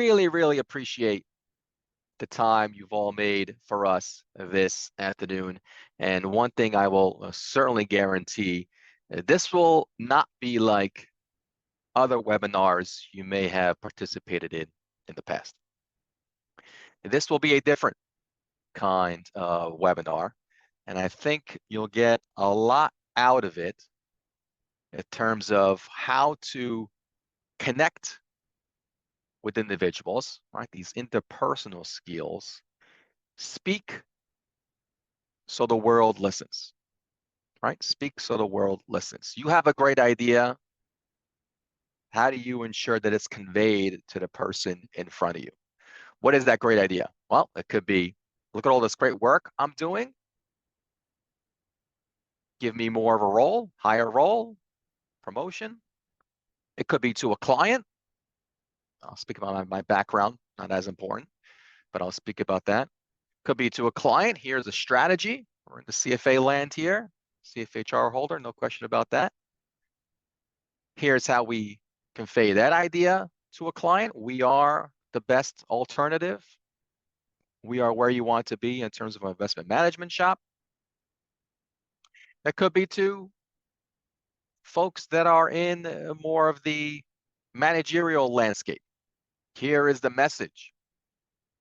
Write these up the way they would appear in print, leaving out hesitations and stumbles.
really, really appreciate the time you've all made for us this afternoon. And one thing I will certainly guarantee, this will not be like other webinars you may have participated in the past. This will be a different kind of webinar, and I think you'll get a lot out of it in terms of how to connect with individuals, right? These interpersonal skills. Speak so the world listens, right? Speak so the world listens. You have a great idea. How do you ensure that it's conveyed to the person in front of you? What is that great idea? Well, it could be, look at all this great work I'm doing. Give me more of a role, higher role, promotion. It could be to a client. I'll speak about my background, not as important, but I'll speak about that. Could be to a client. Here's a strategy. We're in the CFA land here. CFA charter holder, no question about that. Here's how we convey that idea to a client. We are the best alternative. We are where you want to be in terms of an investment management shop. That could be to folks that are in more of the managerial landscape. Here is the message.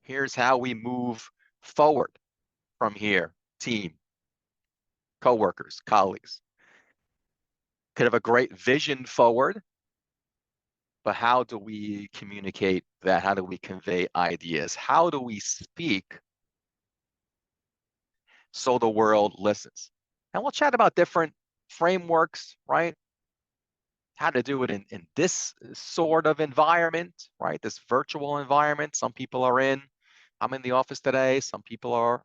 Here's how we move forward from here, team, coworkers, colleagues. Could have a great vision forward, but how do we communicate that? How do we convey ideas? How do we speak so the world listens? And we'll chat about different frameworks, right? How to do it in this sort of environment, right? This virtual environment some people are in. I'm in the office today. Some people are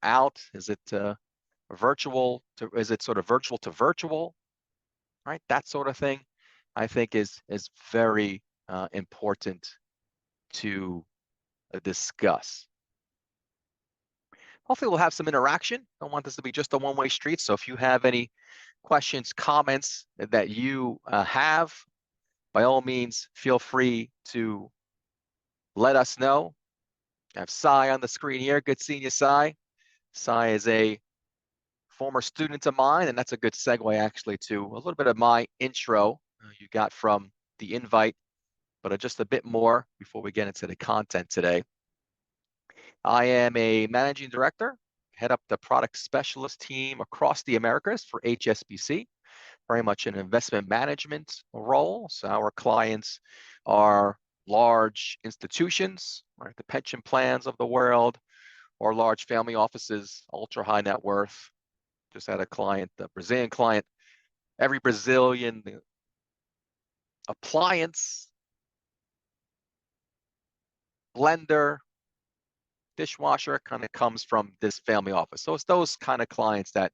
out. Is it virtual to, is it sort of virtual to virtual, right? That sort of thing, I think is very important to discuss. Hopefully we'll have some interaction. I don't want this to be just a one-way street. So if you have any questions, comments that you have, by all means, feel free to let us know. I have Sai on the screen here. Good seeing you, Sai. Sai is a former student of mine, and that's a good segue actually to a little bit of my intro you got from the invite, but just a bit more before we get into the content today. I am a managing director, head up the product specialist team across the Americas for HSBC, very much an investment management role. So our clients are large institutions, right, the pension plans of the world, or large family offices, ultra high net worth. Just had a client, a Brazilian client. Every Brazilian appliance, blender, dishwasher kind of comes from this family office. So it's those kind of clients that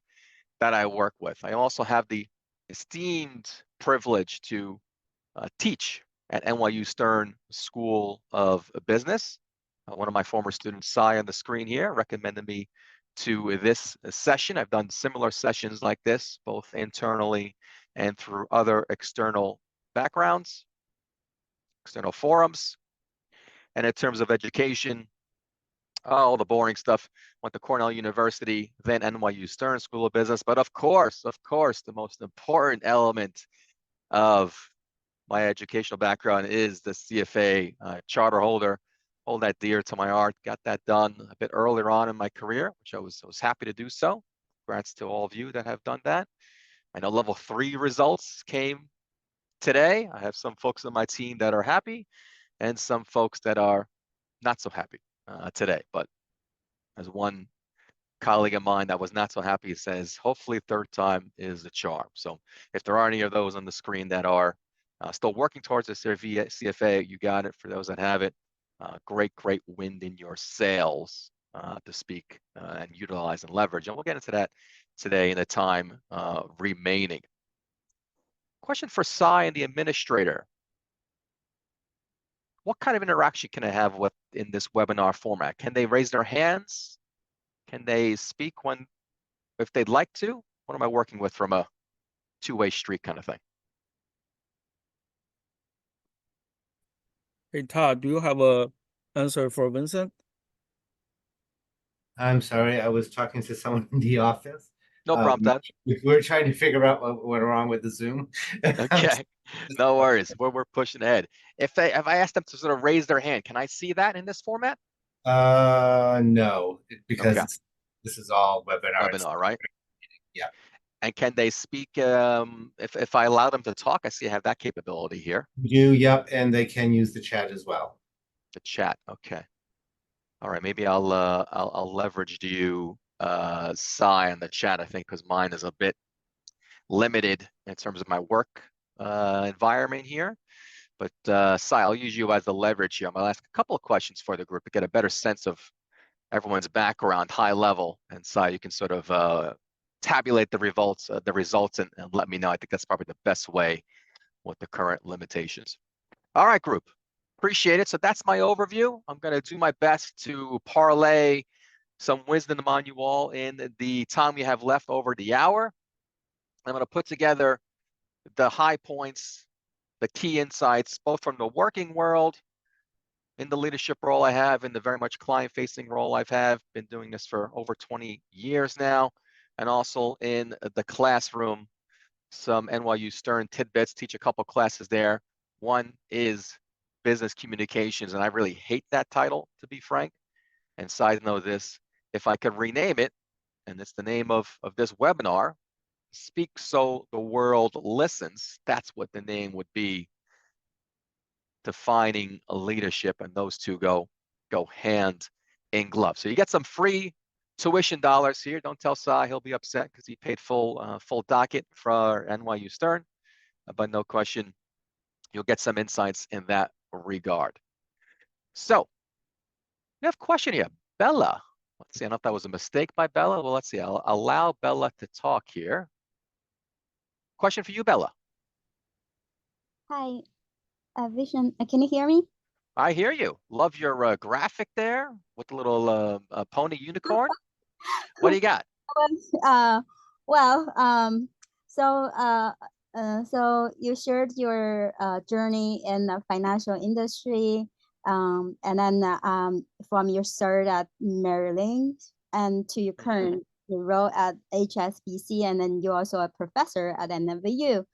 I work with. I also have the esteemed privilege to teach at NYU Stern School of Business. One of my former students, Sai, on the screen here, recommended me to this session. I've done similar sessions like this, both internally and through other external backgrounds, external forums. And in terms of education, all the boring stuff, went to Cornell University, then NYU Stern School of Business. But of course, the most important element of my educational background is the CFA charter holder. Hold that dear to my heart. Got that done a bit earlier on in my career, which I was happy to do so. Congrats to all of you that have done that. I know level 3 results came today. I have some folks on my team that are happy and some folks that are not so happy today. But as one colleague of mine that was not so happy says, hopefully third time is the charm. So if there are any of those on the screen that are still working towards this CFA, you got it. For those that have it, great wind in your sails to speak and utilize and leverage. And we'll get into that today in the time remaining. Question for Sai and the administrator. What kind of interaction can I have with in this webinar format? Can they raise their hands? Can they speak if they'd like to? What am I working with from a two-way street kind of thing? Hey, Todd, do you have a answer for Vincent? I'm sorry, I was talking to someone in the office. No problem, Todd. We're trying to figure out what went wrong with the Zoom. Okay, no worries. We're pushing ahead. If I ask them to sort of raise their hand, can I see that in this format? No, because Okay, this is all webinar. webinar, right? Yeah, And can they speak if I allow them to talk? I see I have that capability here. you do. Yep, and they can use the chat as well. The chat. Okay. All right. Maybe I'll leverage you, Sai, in the chat. I think because mine is a bit limited in terms of my work environment here. But Sai, I'll use you as the leverage here. I'm gonna ask a couple of questions for the group to get a better sense of everyone's background, high level, and Sai, you can sort of tabulate the results, and let me know. I think that's probably the best way with the current limitations. All right, group. Appreciate it. So that's my overview. I'm going to do my best to parlay some wisdom on you all in the time we have left over the hour. I'm going to put together the high points, the key insights, both from the working world, in the leadership role I have, in the very much client-facing role I've been doing this for over 20 years now, and also in the classroom, some NYU Stern tidbits, teach a couple classes there. One is business communications, and I really hate that title, to be frank. And side note this, if I could rename it, and it's the name of this webinar, Speak So the World Listens, that's what the name would be, defining a leadership, and those two go hand in glove. So you get some free tuition dollars here. Don't tell Sai, he'll be upset because he paid full docket for NYU Stern, but no question, you'll get some insights in that regard. So we have a question here, Bella. Let's see, I don't know if that was a mistake by Bella. Well, let's see, I'll allow Bella to talk here. Question for you, Bella. Hi, Vision. Can you hear me? I hear you. Love your graphic there with the little pony unicorn. What do you got? Uh, well, so you shared your journey in the financial industry, and then from your start at Maryland and to your current role at HSBC, and then you're also a professor at NYU.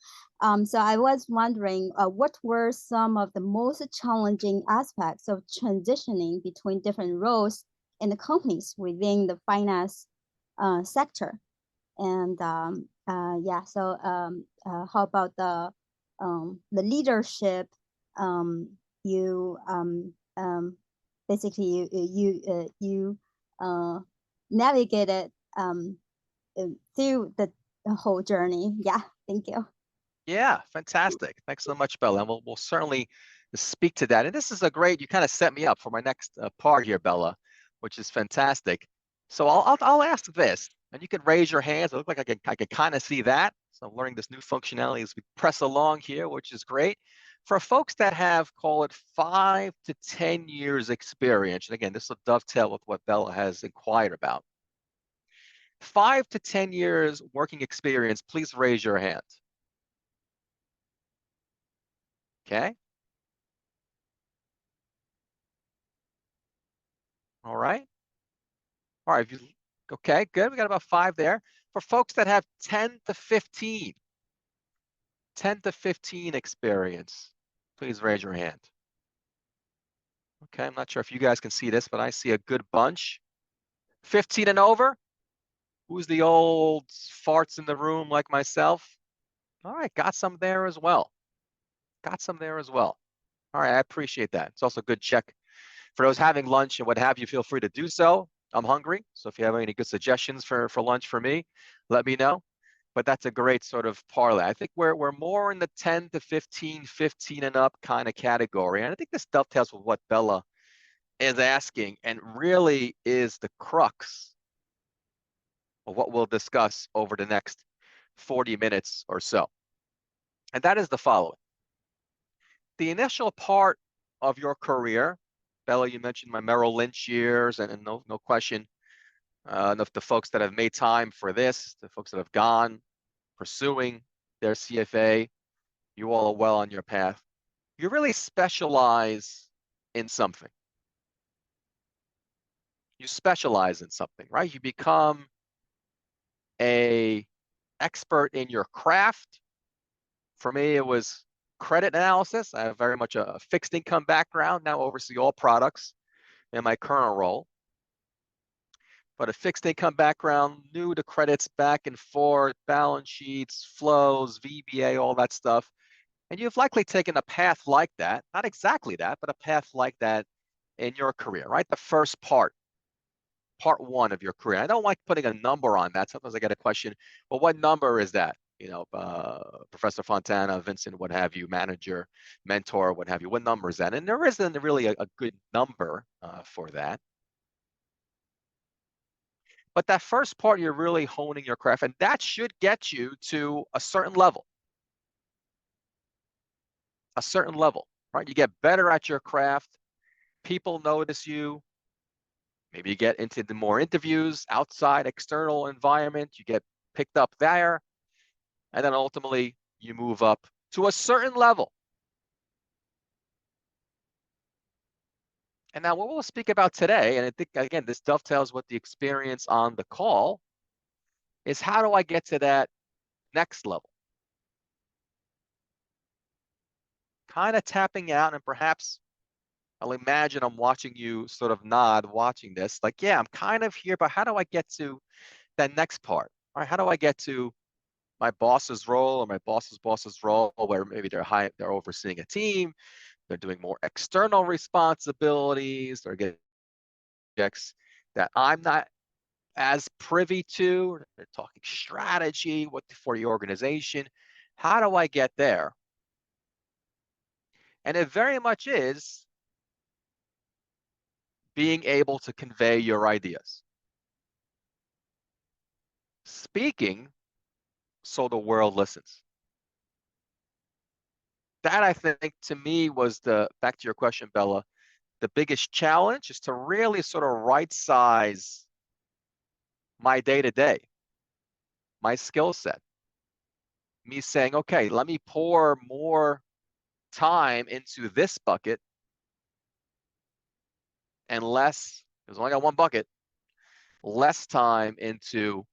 So I was wondering, what were some of the most challenging aspects of transitioning between different roles in the companies within the finance sector? And yeah, so how about the leadership? You basically you navigated through the whole journey. Yeah, thank you. Yeah, fantastic. Thanks so much, Bella. And we'll certainly speak to that. And this is a great, you kind of set me up for my next part here, Bella, which is fantastic. So I'll ask this, and you can raise your hands. It looks like I can kind of see that. So I'm learning this new functionality as we press along here, which is great. For folks that have, call it 5 to 10 years experience, and again, this will dovetail with what Bella has inquired about. 5 to 10 years working experience, please raise your hand. Okay. All right. All right. Okay, good. We got about 5 there. For folks that have 10 to 15, 10 to 15 experience, please raise your hand. Okay, I'm not sure if you guys can see this, but I see a good bunch. 15 and over. Who's the old farts in the room like myself? All right, got some there as well. Got some there as well. All right, I appreciate that. It's also a good check. For those having lunch and what have you, feel free to do so. I'm hungry, so if you have any good suggestions for lunch for me, let me know. But that's a great sort of parlay. I think we're more in the 10 to 15, 15 and up kind of category. And I think this dovetails with what Bella is asking and really is the crux of what we'll discuss over the next 40 minutes or so. And that is the following. The initial part of your career, Bella, you mentioned my Merrill Lynch years, and no question, the folks that have made time for this, the folks that have gone pursuing their CFA, you all are well on your path. You really specialize in something. You specialize in something, right? You become a expert in your craft. For me, it was credit analysis. I have very much a fixed income background, now oversee all products in my current role. But a fixed income background, knew the credits back and forth, balance sheets, flows, VBA, all that stuff. And you've likely taken a path like that, not exactly that, but a path like that in your career, right? The first part one of your career. I don't like putting a number on that. Sometimes I get a question, well, what number is that? You know, Professor Fontana, Vincent, what have you, manager, mentor, what have you, what number is that? And there isn't really a good number for that. But that first part, you're really honing your craft, and that should get you to a certain level. A certain level, right? You get better at your craft. People notice you. Maybe you get into the more interviews, outside, external environment. You get picked up there. And then ultimately, you move up to a certain level. And now what we'll speak about today, and I think, again, this dovetails with the experience on the call, is how do I get to that next level? Kind of tapping out, and perhaps I'll imagine I'm watching you sort of nod watching this, like, yeah, I'm kind of here, but how do I get to that next part? All right, how do I get to my boss's role or my boss's role, where maybe they're overseeing a team, they're doing more external responsibilities, they're getting projects that I'm not as privy to, they're talking strategy, what for the organization. How do I get there? And it very much is being able to convey your ideas. Speaking so the world listens. That, I think, to me was back to your question, Bella, the biggest challenge is to really sort of right size my day-to-day, my skill set. Me saying, okay, let me pour more time into this bucket and less, there's only got one bucket, less time into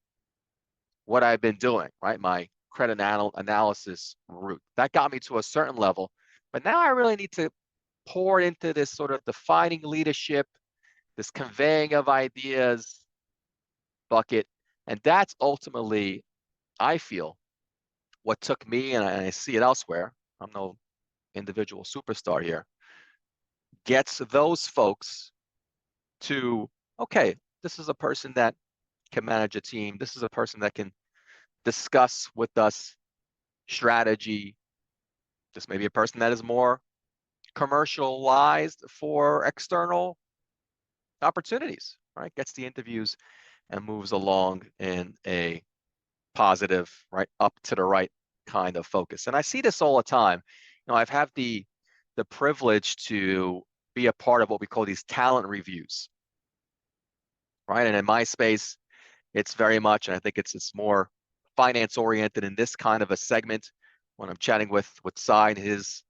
what I've been doing, right? My credit analysis route. That got me to a certain level, but now I really need to pour into this sort of defining leadership, this conveying of ideas bucket. And that's ultimately, I feel, what took me, and I see it elsewhere, I'm no individual superstar here, gets those folks to, okay, this is a person that can manage a team. This is a person that can discuss with us strategy. This may be a person that is more commercialized for external opportunities, right? Gets the interviews and moves along in a positive, right, up to the right kind of focus. And I see this all the time. You know, I've had the privilege to be a part of what we call these talent reviews, right? And in my space, it's very much, and I think it's more finance oriented in this kind of a segment. When I'm chatting with Cy and his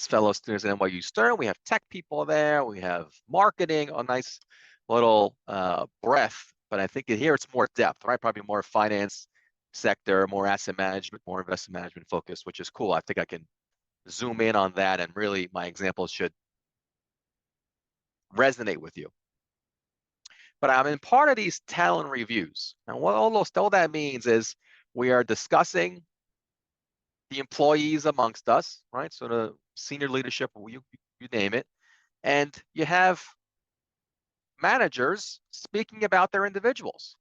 fellow students at NYU Stern, we have tech people there, we have marketing, a nice little breadth, but I think here it's more depth, right? Probably more finance sector, more asset management, more investment management focus, which is cool. I think I can zoom in on that, and really my examples should resonate with you. But I'm in part of these talent reviews. And what all that means is we are discussing the employees amongst us, right? So the senior leadership, you name it. And you have managers speaking about their individuals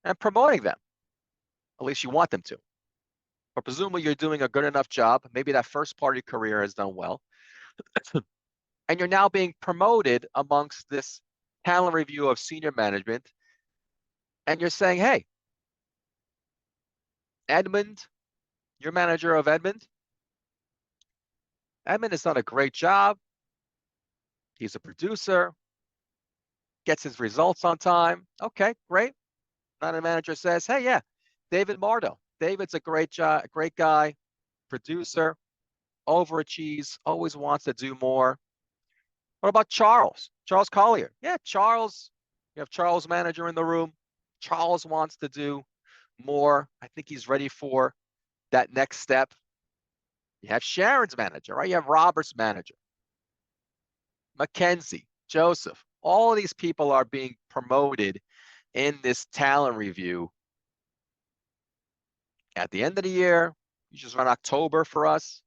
and promoting them. At least you want them to. But presumably you're doing a good enough job. Maybe that first part of your career has done well. And you're now being promoted amongst this talent review of senior management. And you're saying, hey, Edmund, you're manager of Edmund. Edmund has done a great job. He's a producer, gets his results on time. Okay, great. Then a manager says, hey, yeah, David Mardo. David's a great guy, producer, overachieves, always wants to do more. What about Charles? Charles Collier. Yeah, Charles. You have Charles manager in the room. Charles wants to do more. I think he's ready for that next step. You have Sharon's manager, right? You have Robert's manager. Mackenzie, Joseph. All of these people are being promoted in this talent review. At the end of the year, you just run October for us,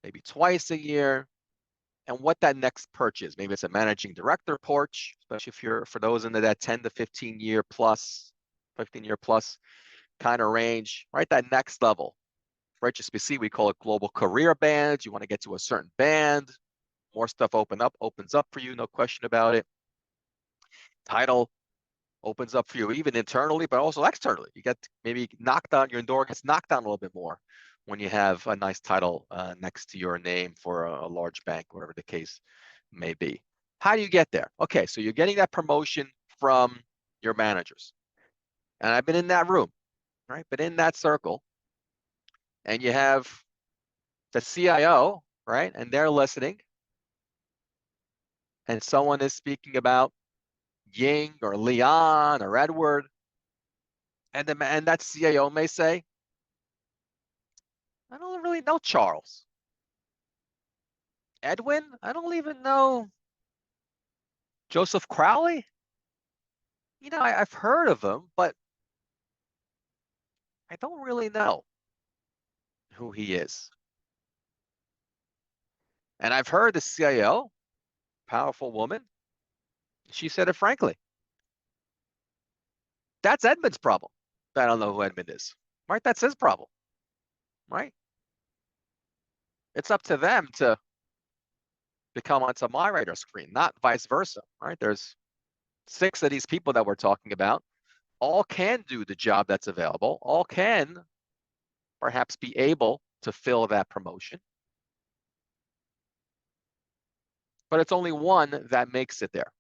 maybe twice a year. And what that next perch is. Maybe it's a managing director porch, especially if you're, for those into that 10 to 15 year plus, 15 year plus kind of range, right? That next level. For HSBC, we call it global career bands. You want to get to a certain band, more stuff opens up for you, no question about it. Title opens up for you, even internally, but also externally. You get maybe knocked down, your door gets knocked down a little bit more when you have a nice title next to your name for a large bank, whatever the case may be. How do you get there? Okay, so you're getting that promotion from your managers. And I've been in that room, right? But in that circle, and you have the CIO, right? And they're listening. And someone is speaking about Ying or Leon or Edward. And that CIO may say, I don't really know Charles. Edwin? I don't even know Joseph Crowley. You know, I've heard of him, but I don't really know who he is. And I've heard the CIO, powerful woman, she said it frankly. That's Edmund's problem. I don't know who Edmund is, right? That's his problem, right? It's up to them to become onto my radar screen, not vice versa, right? There's 6 of these people that we're talking about. All can do the job that's available. All can perhaps be able to fill that promotion. But it's only one that makes it there.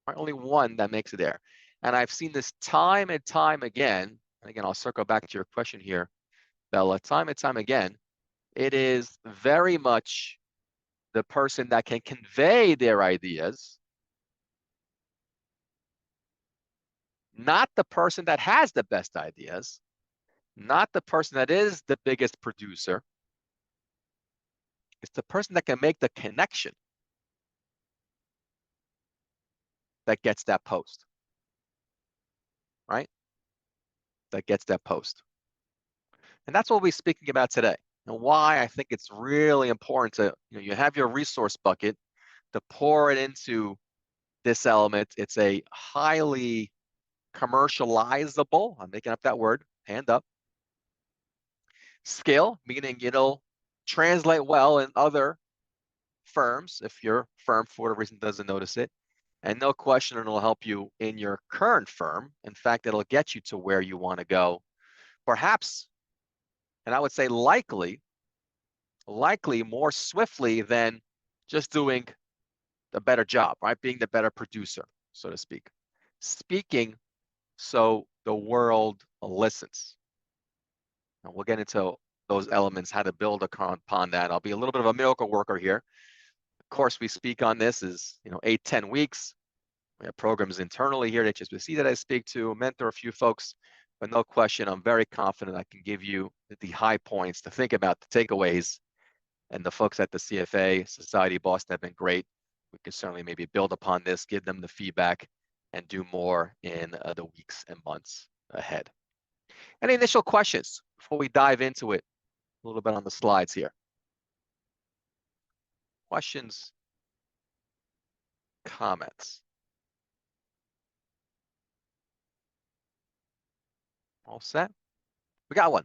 Right? Only one that makes it there. And I've seen this time and time again. And again, I'll circle back to your question here, Bella. Time and time again, it is very much the person that can convey their ideas, not the person that has the best ideas, not the person that is the biggest producer. It's the person that can make the connection that gets that post, right? That gets that post. And that's what we're speaking about today, and why I think it's really important to, you have your resource bucket to pour it into this element. It's a highly commercializable, I'm making up that word, hand up, skill, meaning it'll translate well in other firms if your firm, for whatever reason, doesn't notice it. And no question, it'll help you in your current firm. In fact, it'll get you to where you want to go. Perhaps, and I would say likely more swiftly than just doing the better job, right? Being the better producer, so to speak. Speaking so the world listens. And we'll get into those elements, how to build upon that. I'll be a little bit of a miracle worker here. Of course, we speak on this is 8-10 weeks. We have programs internally here at HSBC that I speak to, mentor a few folks, but no question, I'm very confident I can give you the high points to think about, the takeaways, and the folks at the CFA, Society Boston have been great. We can certainly maybe build upon this, give them the feedback, and do more in the weeks and months ahead. Any initial questions before we dive into it a little bit on the slides here? Questions, comments? All set? We got one.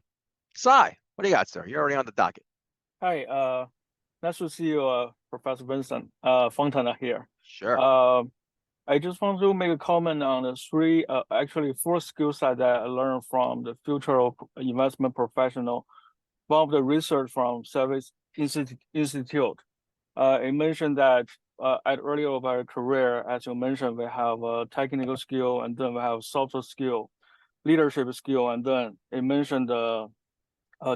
Sai, what do you got, sir? You're already on the docket. Hi, nice to see you, Professor Vincent Fontana here. Sure. I just want to make a comment on the actually 4 skill sets that I learned from the future of investment professional. One of the research from Service Institute. It mentioned that at earlier of our career, as you mentioned, we have a technical skill, and then we have soft skill, leadership skill, and then it mentioned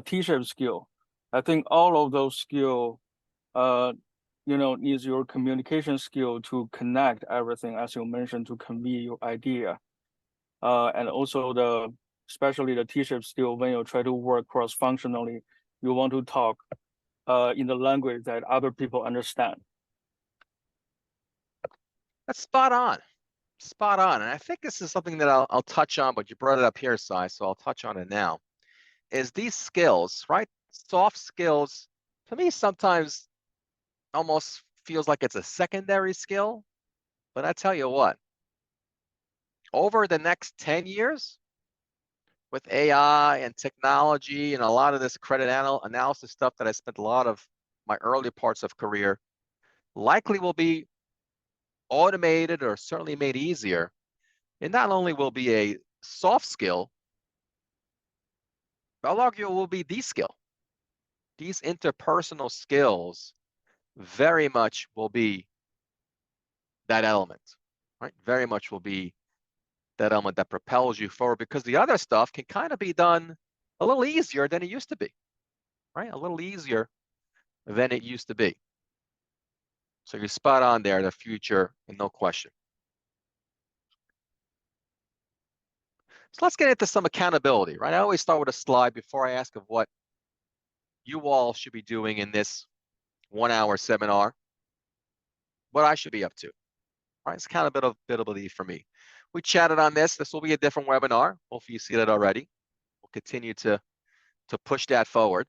T-shaped skill. I think all of those skills needs your communication skill to connect everything, as you mentioned, to convey your idea. And also especially the T-shaped skill, when you try to work cross-functionally, you want to talk in the language that other people understand. That's spot on. Spot on. And I think this is something that I'll touch on, but you brought it up here, Sai, so I'll touch on it now. Is these skills, right? Soft skills, to me, sometimes almost feels like it's a secondary skill. But I tell you what, over the next 10 years, with AI and technology and a lot of this credit analysis stuff that I spent a lot of my early parts of career, likely will be automated or certainly made easier. It not only will be a soft skill, but I'll argue it will be the skill. These interpersonal skills very much will be that element, right? Very much will be that element that propels you forward, because the other stuff can kind of be done a little easier than it used to be, right? A little easier than it used to be. So you're spot on there, the future, and no question. So let's get into some accountability, right? I always start with a slide before I ask of what you all should be doing in this 1-hour seminar, what I should be up to, right? It's accountability for me. We chatted on this. This will be a different webinar. Hopefully you see that already. We'll continue to push that forward.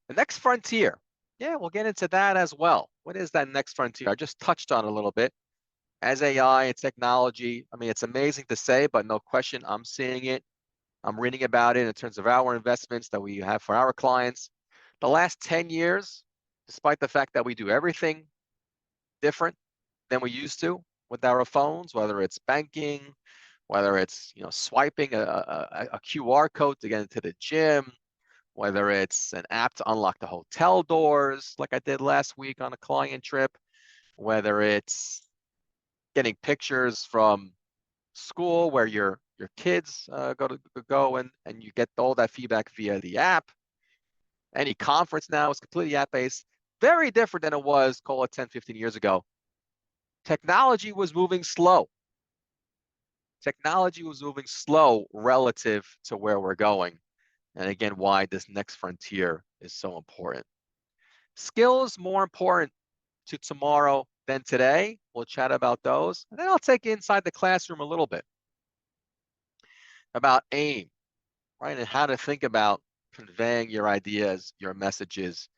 The next frontier. Yeah, we'll get into that as well. What is that next frontier? I just touched on it a little bit. As AI and technology, I mean, it's amazing to say, but no question, I'm seeing it. I'm reading about it in terms of our investments that we have for our clients. The last 10 years, despite the fact that we do everything different than we used to with our phones, whether it's banking, whether it's swiping a QR code to get into the gym, whether it's an app to unlock the hotel doors like I did last week on a client trip, whether it's getting pictures from school where your kids go and you get all that feedback via the app. Any conference now is completely app-based. Very different than it was, call it 10, 15 years ago. Technology was moving slow. Technology was moving slow relative to where we're going. And again, why this next frontier is so important. Skills more important to tomorrow than today. We'll chat about those. And then I'll take you inside the classroom a little bit about AIM, right? And how to think about conveying your ideas, your messages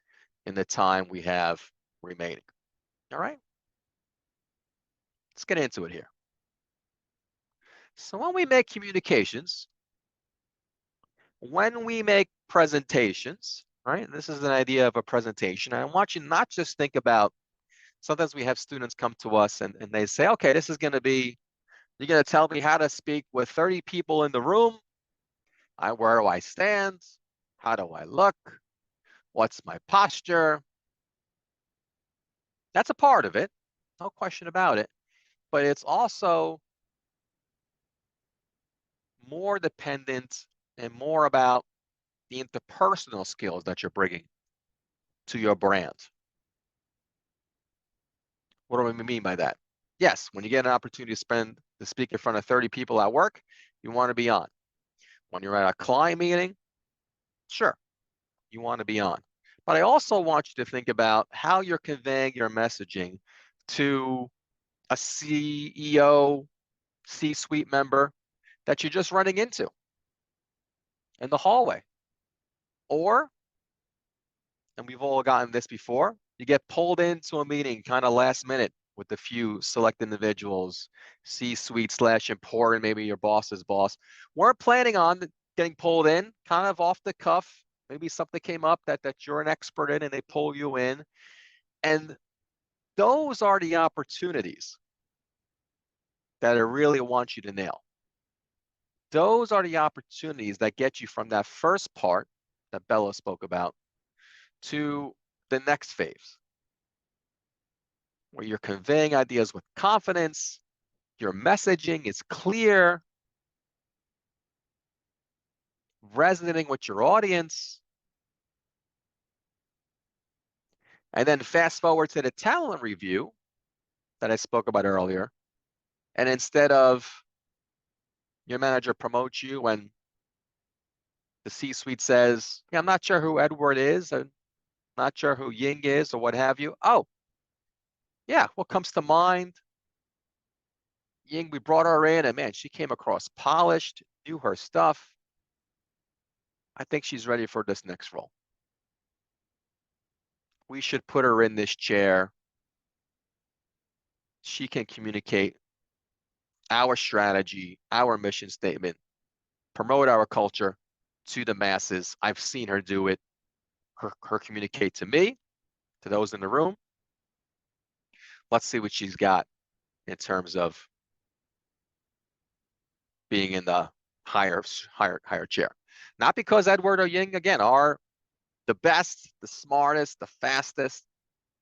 in the time we have remaining. All right? Let's get into it here. So when we make communications, when we make presentations, right? And this is an idea of a presentation. I want you not just think about, sometimes we have students come to us and they say, okay, this is going to be, you're going to tell me how to speak with 30 people in the room. Where do I stand? How do I look? What's my posture? That's a part of it. No question about it. But it's also more dependent and more about the interpersonal skills that you're bringing to your brand. What do I mean by that? Yes, when you get an opportunity to speak in front of 30 people at work, you want to be on. When you're at a client meeting, sure, you want to be on. But I also want you to think about how you're conveying your messaging to a CEO, C-suite member that you're just running into in the hallway. Or, and we've all gotten this before, you get pulled into a meeting kind of last minute with a few select individuals, C-suite / important, maybe your boss's boss, weren't planning on getting pulled in, kind of off the cuff. Maybe something came up that you're an expert in and they pull you in. And those are the opportunities that I really want you to nail. Those are the opportunities that get you from that first part that Bella spoke about to the next phase, where you're conveying ideas with confidence, your messaging is clear, resonating with your audience. And then fast forward to the talent review that I spoke about earlier. And instead of your manager promotes you when the C-suite says, yeah, I'm not sure who Edward is, I'm not sure who Ying is, or what have you. Oh, yeah, what comes to mind? Ying, we brought her in, and man, she came across polished, knew her stuff. I think she's ready for this next role. We should put her in this chair. She can communicate our strategy, our mission statement, promote our culture to the masses. I've seen her do it. Her communicate to me, to those in the room. Let's see what she's got in terms of being in the higher chair. Not because Edward or Ying, again, are the best, the smartest, the fastest,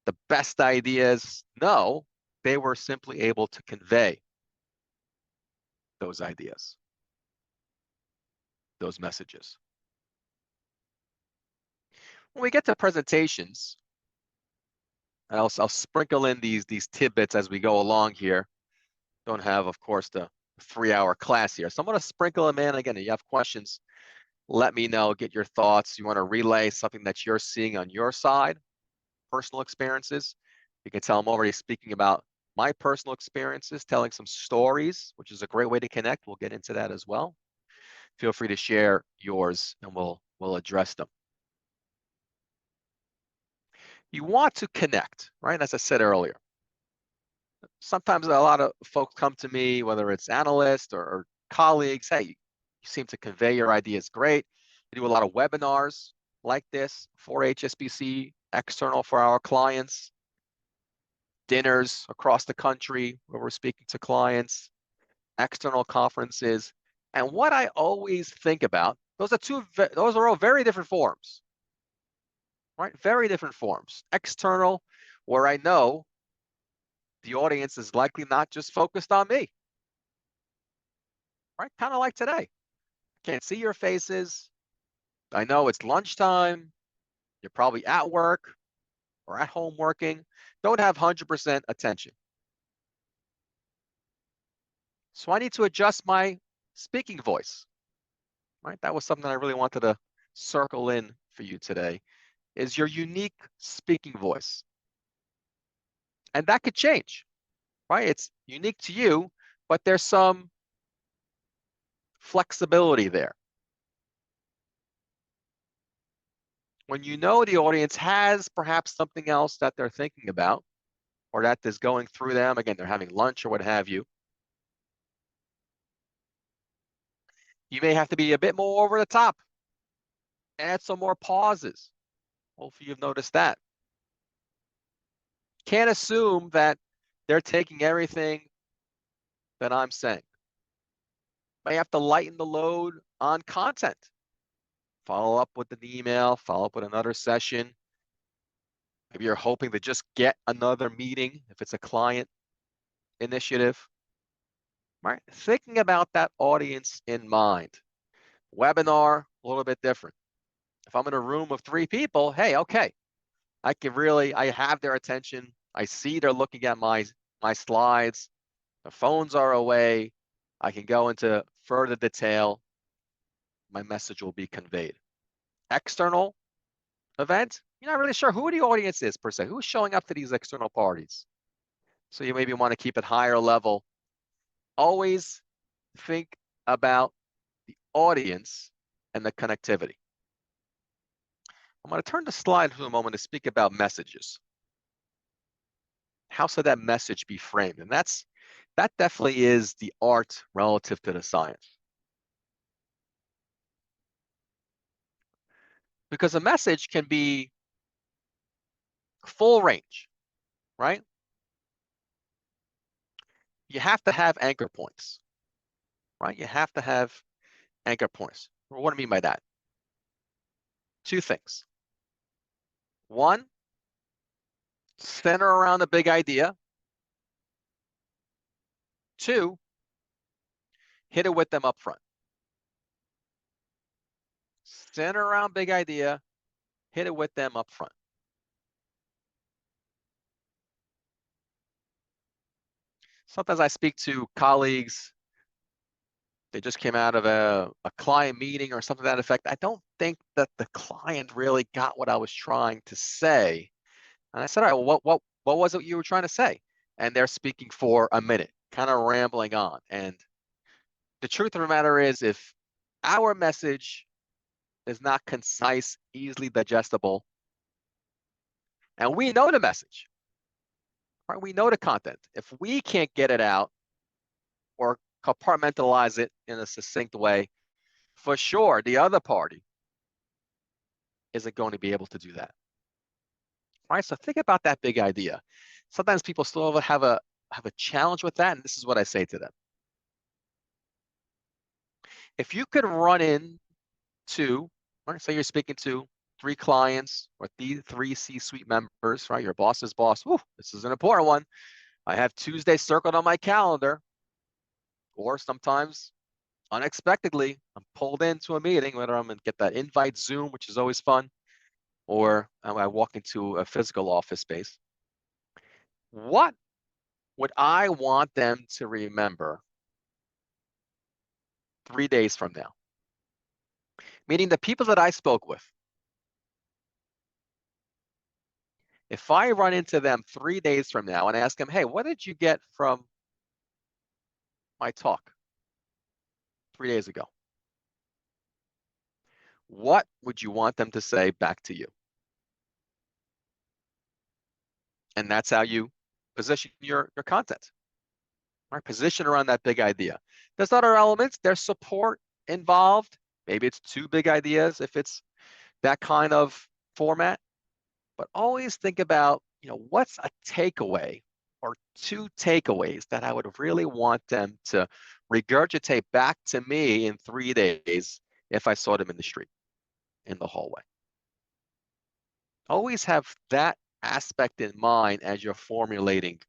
the best ideas. No, they were simply able to convey those ideas, those messages. When we get to presentations, I'll sprinkle in these tidbits as we go along here. Don't have, of course, the 3-hour class here. So I'm going to sprinkle them in. Again, if you have questions, let me know, get your thoughts. You want to relay something that you're seeing on your side, personal experiences. You can tell I'm already speaking about my personal experiences, telling some stories, which is a great way to connect. We'll get into that as well. Feel free to share yours and we'll address them. You want to connect, right? As I said earlier. Sometimes a lot of folks come to me, whether it's analysts or colleagues, hey, you seem to convey your ideas great. We do a lot of webinars like this for HSBC, external for our clients, dinners across the country where we're speaking to clients, external conferences. And what I always think about, those are all very different forms, right? Very different forms. External, where I know the audience is likely not just focused on me, right? Kind of like today. Can't see your faces. I know it's lunchtime. You're probably at work or at home working. Don't have 100% attention. So I need to adjust my speaking voice, right? That was something I really wanted to circle in for you today, is your unique speaking voice. And that could change, right? It's unique to you, but there's some flexibility there. When you know the audience has perhaps something else that they're thinking about or that is going through them, again, they're having lunch or what have you, you may have to be a bit more over the top, add some more pauses. Hopefully you've noticed that. Can't assume that they're taking everything that I'm saying. May have to lighten the load on content. Follow up with an email, follow up with another session. Maybe you're hoping to just get another meeting if it's a client initiative, right? Thinking about that audience in mind. Webinar, a little bit different. If I'm in a room of 3 people, hey, okay, I have their attention. I see they're looking at my slides. The phones are away. I can go into further detail. My message will be conveyed. External event, you're not really sure who the audience is per se. Who's showing up to these external parties? So you maybe want to keep it higher level. Always think about the audience and the connectivity. I'm going to turn the slide for a moment to speak about messages. How should that message be framed? And that definitely is the art relative to the science. Because a message can be full range, right? You have to have anchor points, right? You have to have anchor points. What do I mean by that? 2 things. 1, center around a big idea. 2, hit it with them up front. Center around big idea, hit it with them up front. Sometimes I speak to colleagues, they just came out of a client meeting or something to that effect. I don't think that the client really got what I was trying to say. And I said, all right, well, what was it you were trying to say? And they're speaking for a minute, kind of rambling on. And the truth of the matter is, if our message is not concise, easily digestible, and we know the message, right? We know the content. If we can't get it out or compartmentalize it in a succinct way, for sure, the other party isn't going to be able to do that. Right? So think about that big idea. Sometimes people still have a challenge with that, and this is what I say to them. If you could run into, right, say you're speaking to 3 clients or 3 C-suite members, right? Your boss's boss. Whew, this is an important one. I have Tuesday circled on my calendar. Or sometimes, unexpectedly, I'm pulled into a meeting, whether I'm going to get that invite Zoom, which is always fun, or I walk into a physical office space. What would I want them to remember 3 days from now? Meaning the people that I spoke with. If I run into them 3 days from now and ask them, hey, what did you get from my talk 3 days ago? What would you want them to say back to you? And that's how you position your content. Right? Position around that big idea. There's other elements, there's support involved. Maybe it's 2 big ideas if it's that kind of format. But always think about, what's a takeaway or 2 takeaways that I would really want them to regurgitate back to me in 3 days if I saw them in the street, in the hallway. Always have that aspect in mind as you're formulating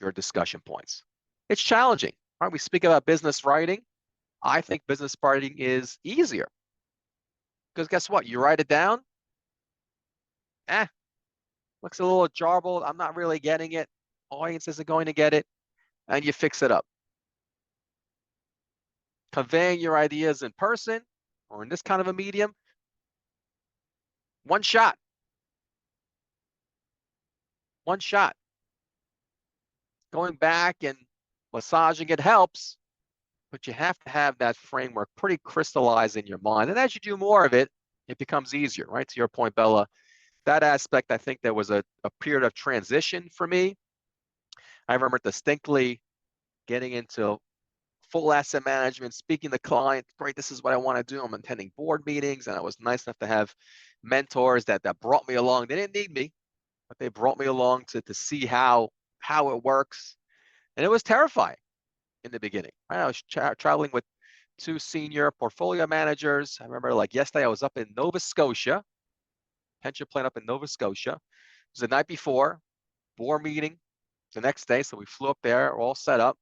your discussion points. It's challenging, right? We speak about business writing. I think business writing is easier. Because guess what? You write it down, looks a little jarbled. I'm not really getting it. Audience isn't going to get it. And you fix it up. Conveying your ideas in person or in this kind of a medium, one shot. One shot. Going back and massaging it helps, but you have to have that framework pretty crystallized in your mind. And as you do more of it, it becomes easier, right? To your point, Bella, that aspect, I think there was a period of transition for me. I remember distinctly getting into full asset management, speaking to clients, great, this is what I want to do. I'm attending board meetings, and I was nice enough to have mentors that brought me along. They didn't need me, but they brought me along to see how it works. And it was terrifying in the beginning. Right? I was traveling with 2 senior portfolio managers. I remember like yesterday, I was up in Nova Scotia, pension plan up in Nova Scotia. It was the night before, board meeting the next day. So we flew up there, all set up,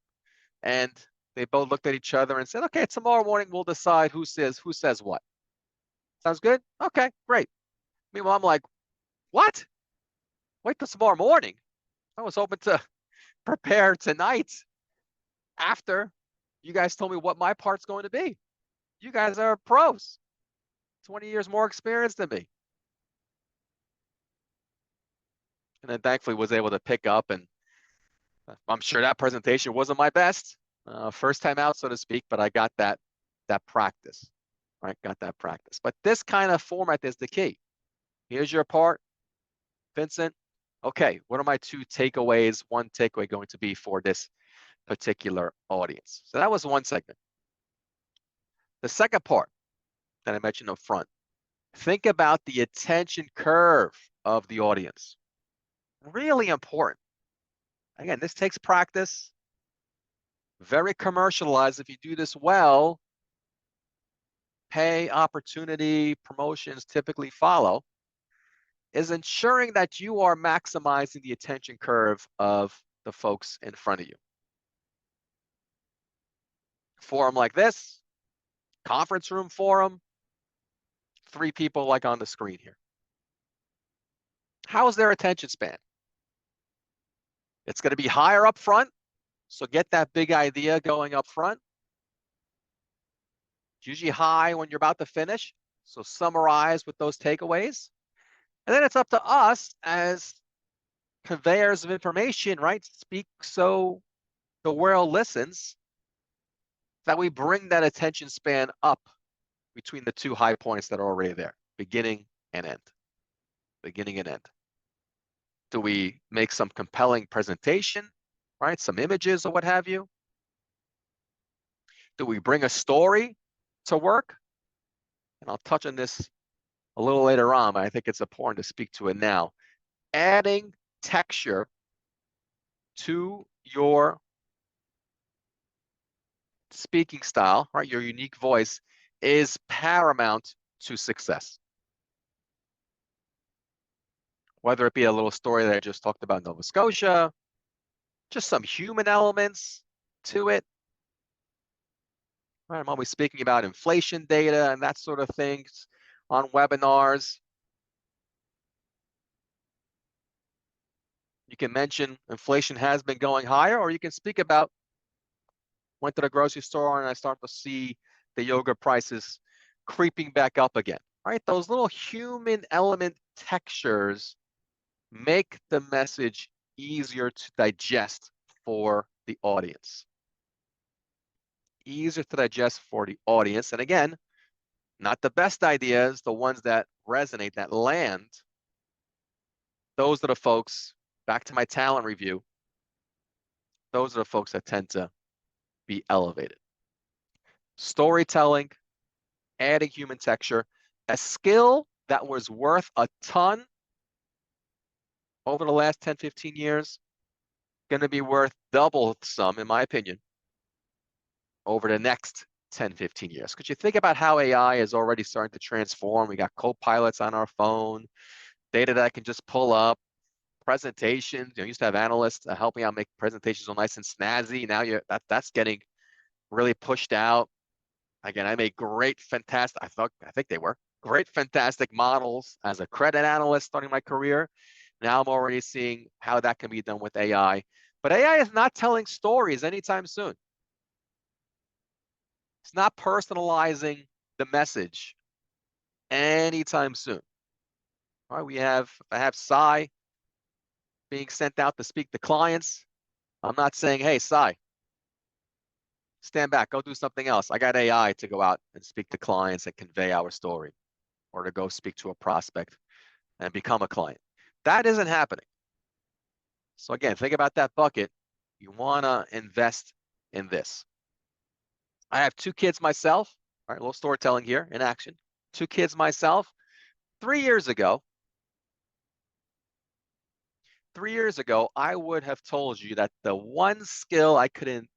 and they both looked at each other and said, okay, tomorrow morning we'll decide who says what. Sounds good? Okay, great. Meanwhile, I'm like, what? Wait till tomorrow morning? I was hoping to prepare tonight after you guys told me what my part's going to be. You guys are pros, 20 years more experience than me. And then thankfully was able to pick up, and I'm sure that presentation wasn't my best, first time out, so to speak, but I got that practice, right? Got that practice. But this kind of format is the key. Here's your part, Vincent. Okay, what are my 2 takeaways? One takeaway going to be for this particular audience. So that was one segment. The second part that I mentioned up front, think about the attention curve of the audience. Really important. Again, this takes practice. Very commercialized. If you do this well, pay, opportunity, promotions typically follow, is ensuring that you are maximizing the attention curve of the folks in front of you. Forum like this, conference room forum, 3 people like on the screen here. How is their attention span? It's going to be higher up front So get that big idea going up front. It's usually high when you're about to finish. So summarize with those takeaways. And then it's up to us as conveyors of information, right? Speak so the world listens, that we bring that attention span up between the two high points that are already there, beginning and end. Beginning and end. Do we make some compelling presentation, right? Some images or what have you? Do we bring a story to work? And I'll touch on this a little later on, but I think it's important to speak to it now. Adding texture to your speaking style, right? Your unique voice is paramount to success. Whether it be a little story that I just talked about in Nova Scotia, just some human elements to it. Right, I'm always speaking about inflation data and that sort of things on webinars. You can mention inflation has been going higher, or you can speak about went to the grocery store and I start to see the yogurt prices creeping back up again. Right, those little human element textures make the message easier to digest for the audience. Easier to digest for the audience. And again, not the best ideas, the ones that resonate, that land. Those are the folks, back to my talent review, those are the folks that tend to be elevated. Storytelling, adding human texture, a skill that was worth a ton over the last 10, 15 years, going to be worth double some, in my opinion, over the next 10, 15 years. Because you think about how AI is already starting to transform. We got co-pilots on our phone, data that I can just pull up, presentations. You used to have analysts helping out make presentations all nice and snazzy. Now that's getting really pushed out. Again, I made great, fantastic, I think they were great, fantastic models as a credit analyst starting my career. Now I'm already seeing how that can be done with AI. But AI is not telling stories anytime soon. It's not personalizing the message anytime soon. All right, I have Sai being sent out to speak to clients. I'm not saying, hey, Sai, stand back, go do something else. I got AI to go out and speak to clients and convey our story, or to go speak to a prospect and become a client. That isn't happening. So again, think about that bucket. You want to invest in this. I have 2 kids myself. All right, a little storytelling here in action. 2 kids myself. 3 years ago, I would have told you that the one skill I couldn't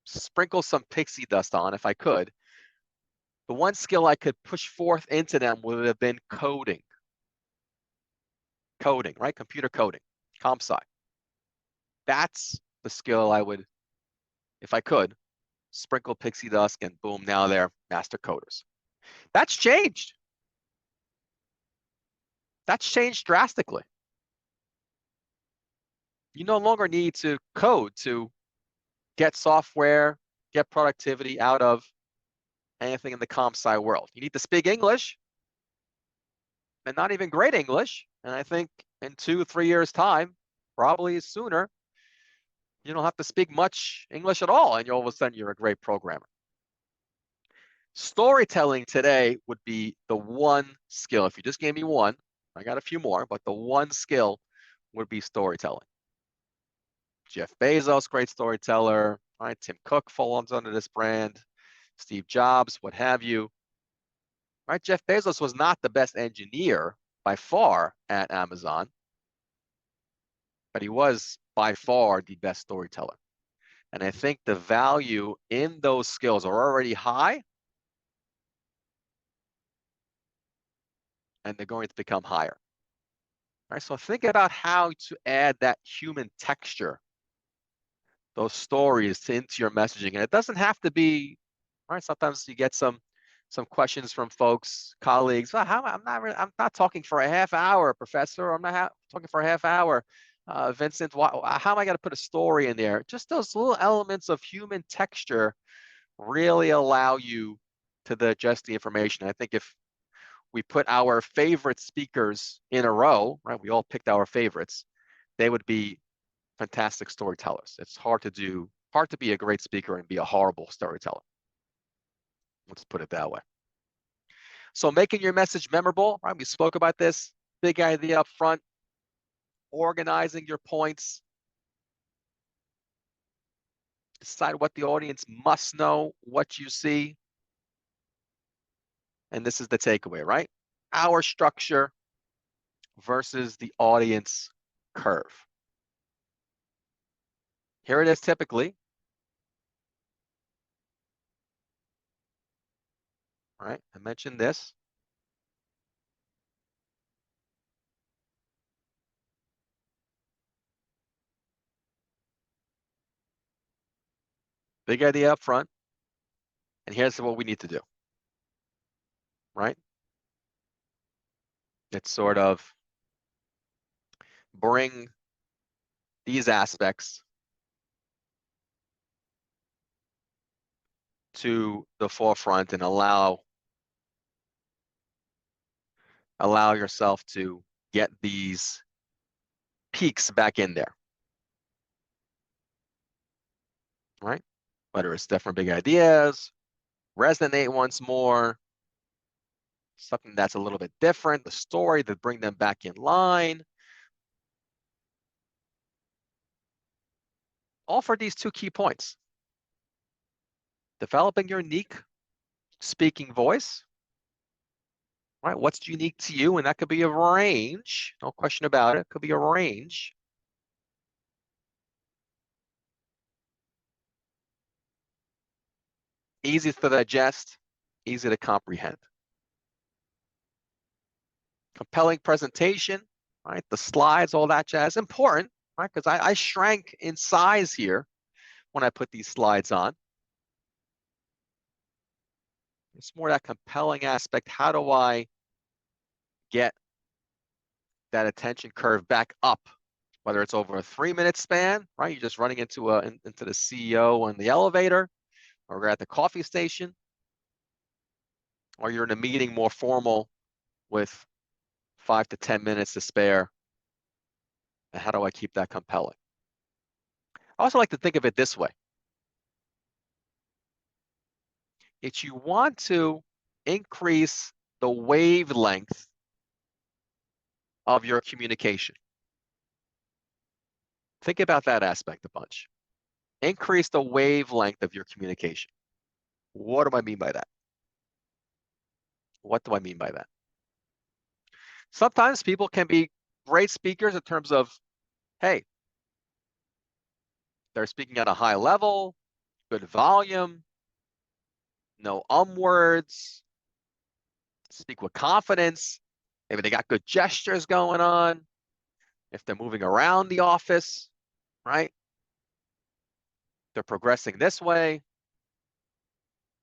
sprinkle some pixie dust on, if I could, the one skill I could push forth into them would have been coding. Coding, right? Computer coding, comp sci. That's the skill I would, if I could, sprinkle pixie dust and boom, now they're master coders. That's changed. That's changed drastically. You no longer need to code to get software, get productivity out of anything in the comp sci world. You need to speak English, and not even great English. And I think in 2, 3 years' time, probably sooner, you don't have to speak much English at all, and all of a sudden you're a great programmer. Storytelling today would be the one skill. If you just gave me one, I got a few more, but the one skill would be storytelling. Jeff Bezos, great storyteller. All right, Tim Cook falls under this brand. Steve Jobs, what have you. Right, Jeff Bezos was not the best engineer by far at Amazon, but he was by far the best storyteller. And I think the value in those skills are already high, and they're going to become higher. All right, so think about how to add that human texture, those stories into your messaging. And it doesn't have to be, all right, sometimes you get some questions from folks, colleagues. Well, I'm not talking for a half hour, professor. I'm not talking for a half hour. Vincent, how am I going to put a story in there? Just those little elements of human texture really allow you to digest the information. I think if we put our favorite speakers in a row, right? We all picked our favorites. They would be fantastic storytellers. It's hard to be a great speaker and be a horrible storyteller. Let's put it that way. So making your message memorable, right? We spoke about this. Big idea up front. Organizing your points. Decide what the audience must know, what you see. And this is the takeaway, right? Our structure versus the audience curve. Here it is typically. All right, I mentioned this. Big idea up front. And here's what we need to do. Right? It's sort of bring these aspects to the forefront and allow yourself to get these peaks back in there. Right? Whether it's different big ideas, resonate once more, something that's a little bit different, the story to bring them back in line. All for these two key points. Developing your unique speaking voice, right? What's unique to you? And that could be a range, no question about it. It could be a range. Easy to digest, easy to comprehend. Compelling presentation, right? The slides, all that jazz, important, right? Because I shrank in size here when I put these slides on. It's more that compelling aspect. How do I get that attention curve back up? Whether it's over a 3-minute span, right? You're just running into the CEO in the elevator, or we're at the coffee station, or you're in a meeting more formal with 5 to 10 minutes to spare. And how do I keep that compelling? I also like to think of it this way. If you want to increase the wavelength of your communication, think about that aspect a bunch. Increase the wavelength of your communication. What do I mean by that? What do I mean by that? Sometimes people can be great speakers in terms of, hey, they're speaking at a high level, good volume, no words, speak with confidence. Maybe they got good gestures going on. If they're moving around the office, right? They're progressing this way.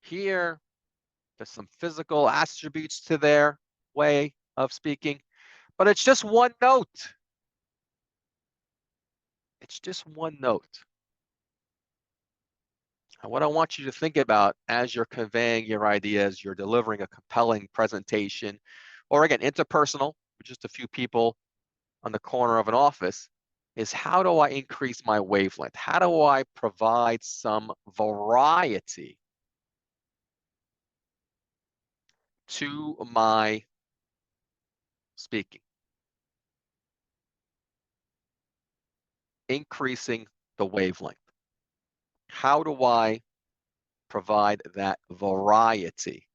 Here, there's some physical attributes to their way of speaking, but it's just one note. It's just one note. And what I want you to think about as you're conveying your ideas, you're delivering a compelling presentation, or again, interpersonal, with just a few people on the corner of an office, is how do I increase my wavelength? How do I provide some variety to my speaking? Increasing the wavelength. How do I provide that variety?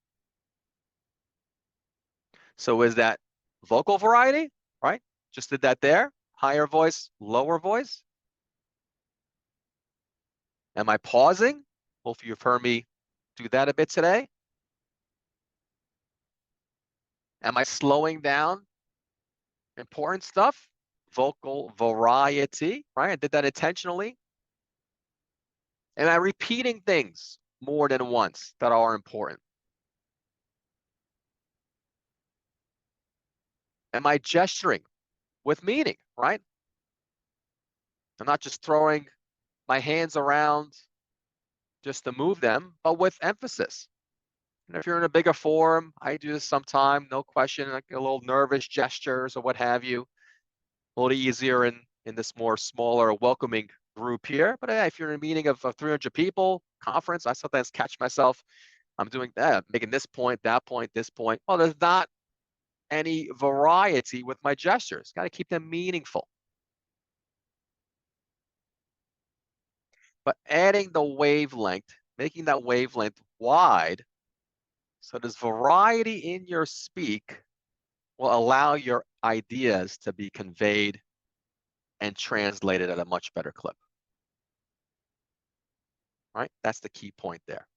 So is that vocal variety, right? Just did that there. Higher voice, lower voice. Am I pausing? Hopefully you've heard me do that a bit today. Am I slowing down important stuff? Vocal variety, right? I did that intentionally. Am I repeating things more than once that are important? Am I gesturing with meaning, right? I'm not just throwing my hands around just to move them, but with emphasis. And if you're in a bigger forum, I do this sometime, no question, like a little nervous gestures or what have you. A little easier in this more smaller, welcoming group here. But if you're in a meeting of 300 people, conference, I sometimes catch myself, I'm doing that, making this point, that point, this point. Well, there's not any variety with my gestures. Got to keep them meaningful. But adding the wavelength, making that wavelength wide, so there's variety in your speak, will allow your ideas to be conveyed and translated at a much better clip. Right? That's the key point there.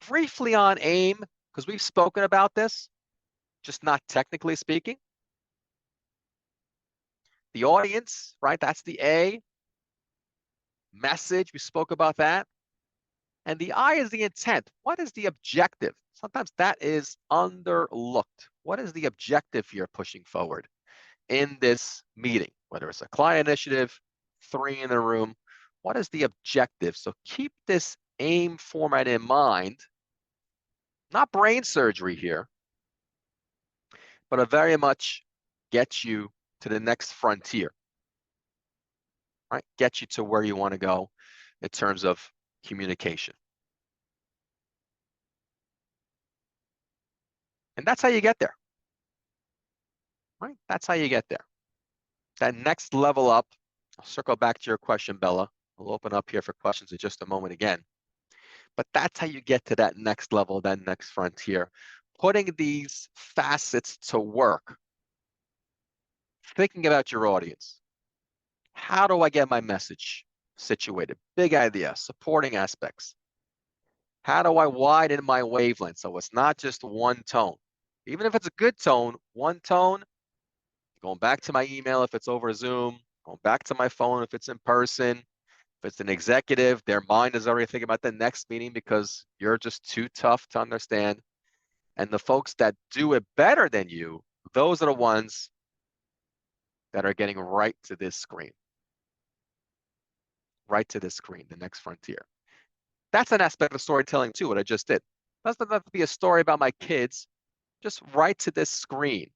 Briefly on aim, because we've spoken about this, just not technically speaking. The audience, right? That's the A. Message, we spoke about that. And the I is the intent. What is the objective? Sometimes that is underlooked. What is the objective you're pushing forward in this meeting? Whether it's a client initiative, 3 in the room, what is the objective? So keep this aim format in mind. Not brain surgery here, but it very much gets you to the next frontier, right? Get you to where you want to go in terms of communication. And that's how you get there, right? That's how you get there. That next level up, I'll circle back to your question, Bella. We'll open up here for questions in just a moment again. But that's how you get to that next level, that next frontier. Putting these facets to work. Thinking about your audience. How do I get my message situated? Big idea, supporting aspects. How do I widen my wavelength so it's not just one tone? Even if it's a good tone, one tone, going back to my email if it's over Zoom, going back to my phone if it's in person. If it's an executive, their mind is already thinking about the next meeting because you're just too tough to understand. And the folks that do it better than you, those are the ones that are getting right to this screen. Right to this screen, the next frontier. That's an aspect of storytelling too, what I just did. Doesn't have to be a story about my kids, just right to this screen.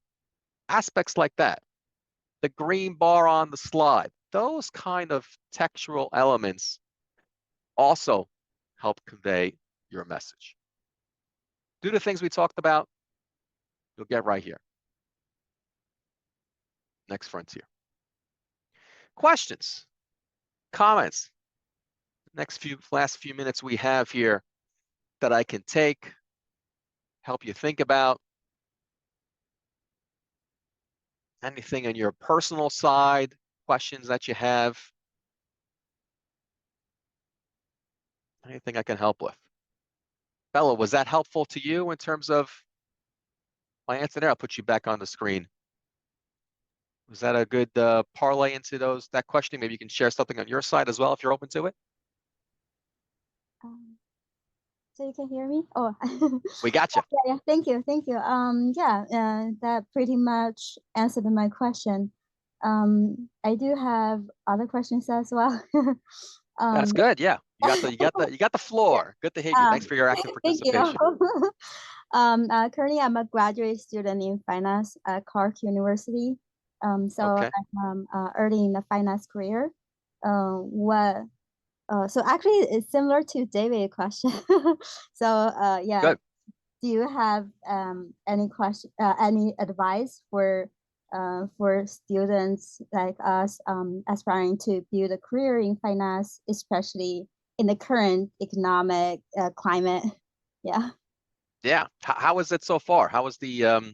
Aspects like that. The green bar on the slide. Those kind of textual elements also help convey your message. Do the things we talked about, you'll get right here. Next frontier. Questions, comments? Last few minutes we have here that I can take, help you think about. Anything on your personal side, questions that you have? Anything I can help with? Bella, was that helpful to you in terms of my answer there? I'll put you back on the screen. Was that a good parlay into that question? Maybe you can share something on your side as well if you're open to it. So you can hear me? Oh, we got you. Yeah, thank you. That pretty much answered my question. I do have other questions as well. That's good. Yeah, you got the floor. Good to hear you. Thanks for your active participation. Thank you. Currently, I'm a graduate student in finance at Clark University. Okay. I'm early in the finance career. So actually, it's similar to David's question. Yeah. Good. Do you have any advice for students like us aspiring to build a career in finance, especially in the current economic climate? Yeah. Yeah. How is it so far? How is the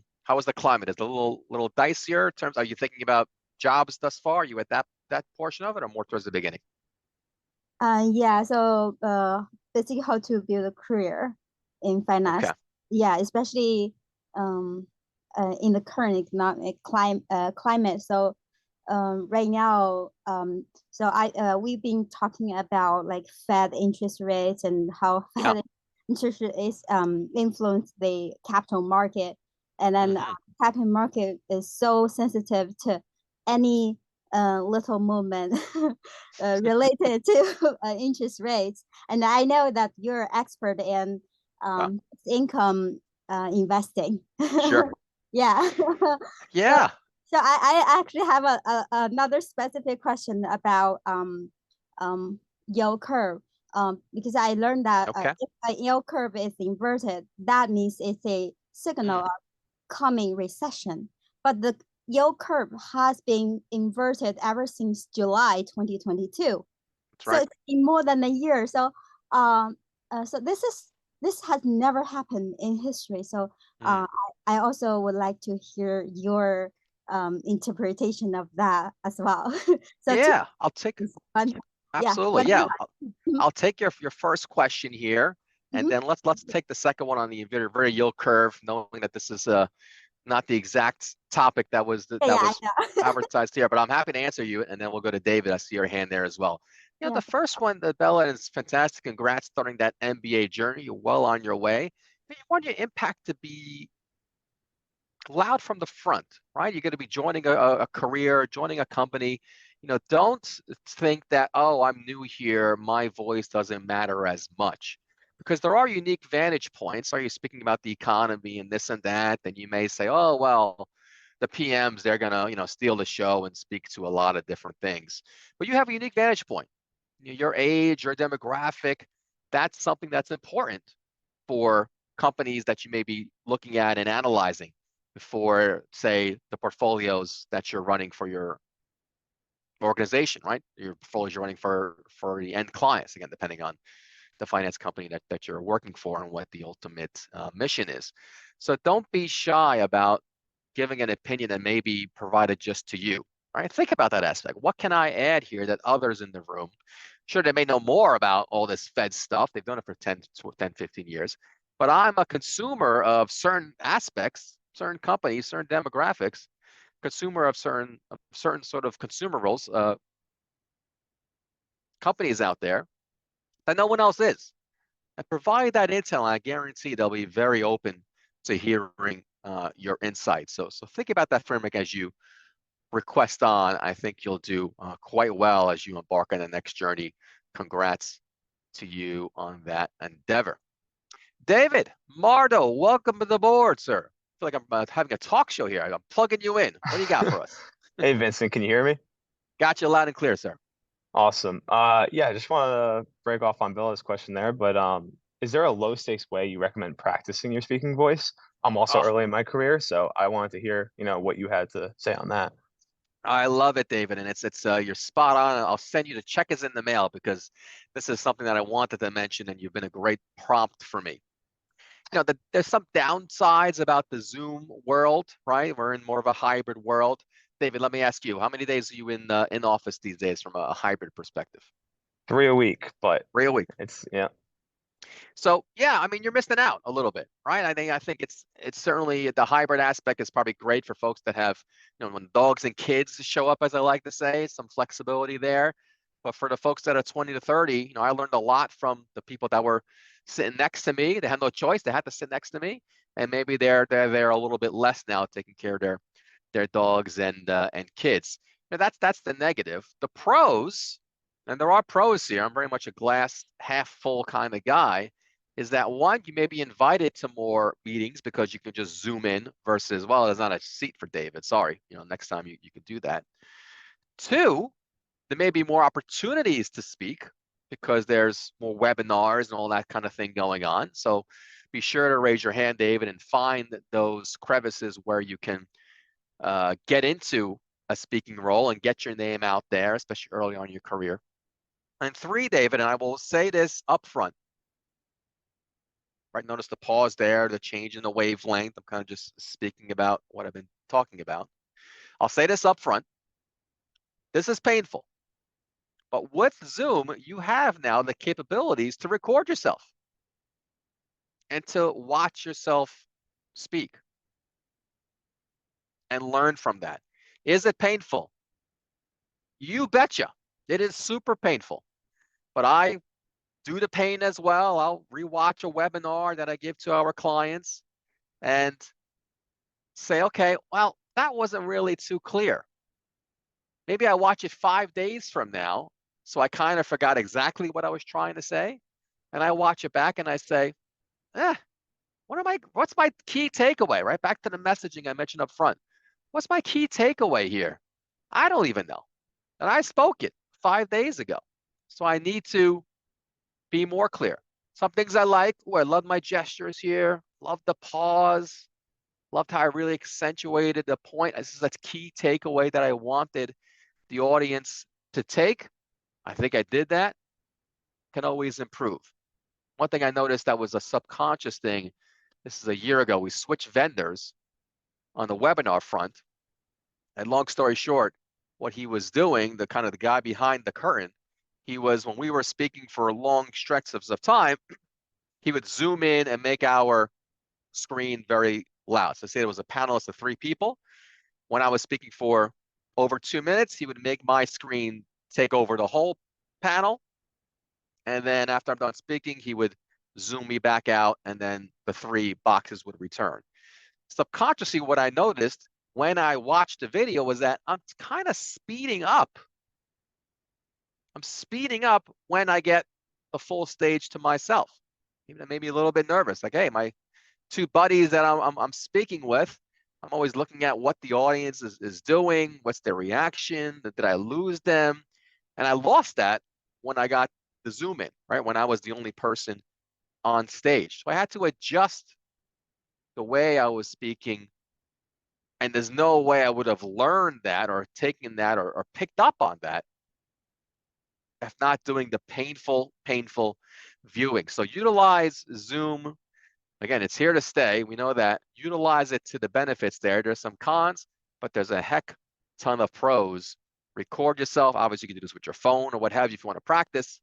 climate? Is it a little dicier in terms? Are you thinking about jobs thus far? Are you at that portion of it, or more towards the beginning? Yeah. So basically, how to build a career in finance. Okay. Yeah, especially in the current economic climate. So right now, we've been talking about like Fed interest rates and how Fed interest rates influence the capital market, and then capital market is so sensitive to any little movement related to interest rates. And I know that you're expert in income investing. Sure. Yeah. Yeah. So I actually have another specific question about yield curve. Because I learned that Okay. if a yield curve is inverted, that means it's a signal of coming recession. But the yield curve has been inverted ever since July 2022. That's So right. it's been more than a year. So so this has never happened in history. So I also would like to hear your interpretation of that as well. So Yeah, I'll take absolutely. Yeah, I'll take your first question here, and then let's take the second one on the very yield curve, knowing that this is not the exact topic that was advertised here, but I'm happy to answer you, and then we'll go to David. I see your hand there as well. You know, the first one, Bella, is fantastic. Congrats starting that MBA journey. You're well on your way. But you want your impact to be loud from the front, right? You're going to be joining a career, joining a company. You know, don't think that, oh, I'm new here, my voice doesn't matter as much. Because there are unique vantage points. Are you speaking about the economy and this and that? Then you may say, oh, well, the PMs, they're going to, you know, steal the show and speak to a lot of different things. But you have a unique vantage point. Your age, your demographic, that's something that's important for companies that you may be looking at and analyzing for, say, the portfolios that you're running for your organization, right? Your portfolios you're running for the end clients, again, depending on the finance company that you're working for and what the ultimate mission is. So don't be shy about giving an opinion that may be provided just to you, right? Think about that aspect. What can I add here that others in the room, sure, they may know more about all this Fed stuff. They've done it for 10, 15 years. But I'm a consumer of certain aspects, certain companies, certain demographics, consumer of certain sort of consumer roles, companies out there that no one else is. And provide that intel, and I guarantee they'll be very open to hearing your insights. So think about that framework as you request on. I think you'll do quite well as you embark on the next journey. Congrats to you on that endeavor. David Mardo, welcome to the board, sir. I feel like I'm having a talk show here. I'm plugging you in. What do you got for us? Hey, Vincent, can you hear me? Got you loud and clear, sir. Awesome. Yeah, I just want to break off on Bella's question there, but is there a low stakes way you recommend practicing your speaking voice? I'm also early in my career, so I wanted to hear, what you had to say on that. I love it, David, and it's you're spot on. I'll send you the check is in the mail because this is something that I wanted to mention, and you've been a great prompt for me. There's some downsides about the Zoom world, right? We're in more of a hybrid world. David, let me ask you, how many days are you in office these days from a hybrid perspective? 3 a week, but 3 a week. It's yeah. So yeah, I mean, you're missing out a little bit, right? I think it's certainly the hybrid aspect is probably great for folks that have, when dogs and kids show up, as I like to say, some flexibility there. But for the folks that are 20 to 30, I learned a lot from the people that were sitting next to me. They had no choice; they had to sit next to me, and maybe they're there a little bit less now, taking care of their dogs and kids. That's the negative. The pros, and there are pros here. I'm very much a glass half full kind of guy. Is that one, you may be invited to more meetings because you can just zoom in versus, well, there's not a seat for David. Sorry, next time you could do that. Two, there may be more opportunities to speak because there's more webinars and all that kind of thing going on. So be sure to raise your hand, David, and find those crevices where you can get into a speaking role and get your name out there, especially early on in your career. And three, David, and I will say this up front, right? Notice the pause there, the change in the wavelength. I'm kind of just speaking about what I've been talking about. I'll say this up front. This is painful. But with Zoom, you have now the capabilities to record yourself and to watch yourself speak and learn from that. Is it painful? You betcha. It is super painful. But I do the pain as well. I'll rewatch a webinar that I give to our clients and say, okay, well, that wasn't really too clear. maybe I watch it 5 days from now, so I kind of forgot exactly what I was trying to say, and I watch it back and I say, what's my key takeaway, right? Back to the messaging I mentioned up front. What's my key takeaway here? I don't even know. And I spoke it 5 days ago. So I need to be more clear. Some things I like, I love my gestures here, love the pause, loved how I really accentuated the point. This is that key takeaway that I wanted the audience to take. I think I did that. Can always improve. One thing I noticed that was a subconscious thing, this is a year ago, we switched vendors on the webinar front. And long story short, what he was doing, the guy behind the curtain, he was, when we were speaking for long stretches of time, he would zoom in and make our screen very loud. So say it was a panelist of 3 people. When I was speaking for over 2 minutes, he would make my screen take over the whole panel. And then after I'm done speaking, he would zoom me back out, and then the 3 boxes would return. Subconsciously, what I noticed when I watched the video was that I'm kind of speeding up. I'm speeding up when I get the full stage to myself. Even it made me a little bit nervous. Like, hey, my 2 buddies that I'm speaking with, I'm always looking at what the audience is doing, what's their reaction, did I lose them? And I lost that when I got the zoom in, right? When I was the only person on stage. So I had to adjust the way I was speaking. And there's no way I would have learned that or taken that or picked up on that if not doing the painful viewing. So utilize Zoom. Again, it's here to stay. We know that. Utilize it to the benefits there. There's some cons, but there's a heck ton of pros. Record yourself. Obviously, you can do this with your phone or what have you if you want to practice.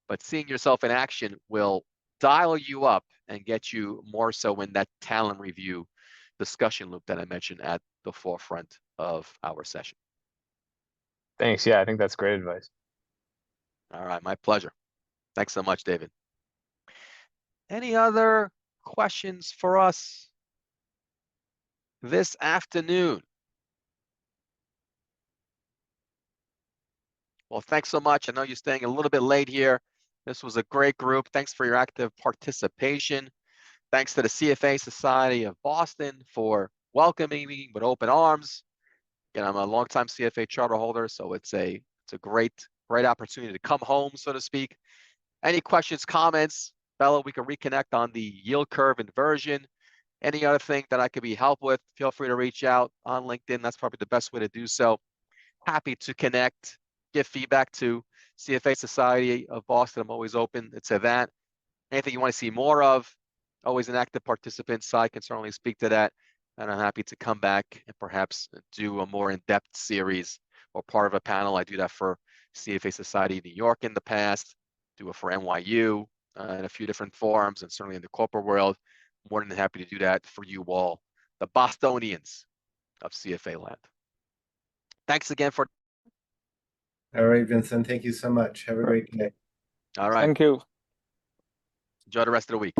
But seeing yourself in action will dial you up and get you more so in that talent review discussion loop that I mentioned at the forefront of our session. Thanks. Yeah, I think that's great advice. All right, my pleasure. Thanks so much, David. Any other questions for us this afternoon? Well, thanks so much. I know you're staying a little bit late here. This was a great group. Thanks for your active participation. Thanks to the CFA Society of Boston for welcoming me with open arms. Again, I'm a longtime CFA charter holder, so it's a great opportunity to come home, so to speak. Any questions, comments? Bella, we can reconnect on the yield curve inversion. Any other thing that I could be helped with, feel free to reach out on LinkedIn. That's probably the best way to do so. Happy to connect, give feedback to CFA Society of Boston. I'm always open to that. Anything you want to see more of, always an active participant, so I can certainly speak to that. And I'm happy to come back and perhaps do a more in-depth series or part of a panel. I do that for CFA Society of New York in the past, do it for NYU in a few different forums, and certainly in the corporate world. More than happy to do that for you all, the Bostonians of CFA land. Thanks again for. All right, Vincent, thank you so much. Have a great day. All right. Thank you. Enjoy the rest of the week.